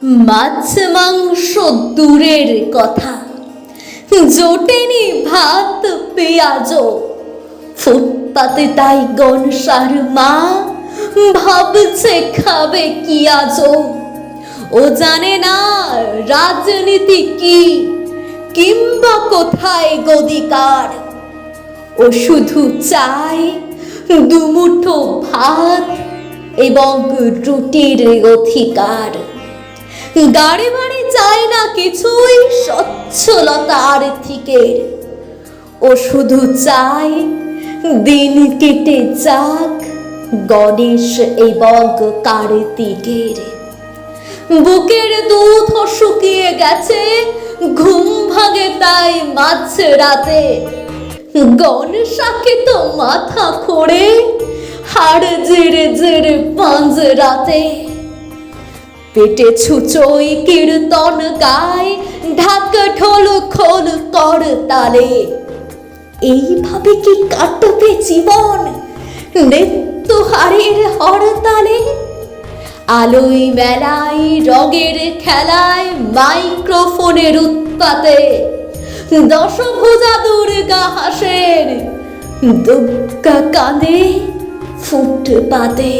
মাছ মাংস দূরের কথা, জোটেনি ভাত পেঁয়াজও। ফুটপাতে তাই গনসার মা ভাবছে খাবে কি আজও। ও জানে না রাজনীতি কি, কিংবা কোথায় গদিকার। ও শুধু চায় দুমুঠো ভাত এবং রুটির অধিকার। গাড়ি বাড়ি চায় না কিছুই সচ্ছলতা আর্থিকের। ও শুধু চায় দিন কেটে যাক গণেশ এবং কার্তিকের। বুকের দুধ শুকিয়ে গেছে, ঘুম ভাঙে তাই মাঝ রাতে। গণেশাকে তো মাথা খোড়ে হাড় জেরে জেরে পাঞ্জরাতে। পেটে ছুচোই কীর্তন গায়, ঢাক ঢোল খোল কর তালে। এইভাবে কি কাটবে জীবন মৃত্যুহারের হরতালে? আলোয় মেলায় রঙের খেলায় মাইক্রোফোনের উৎপাতে দশভুজা দুর্গা হাসের, দুর্গা কাঁদে ফুটপাতে।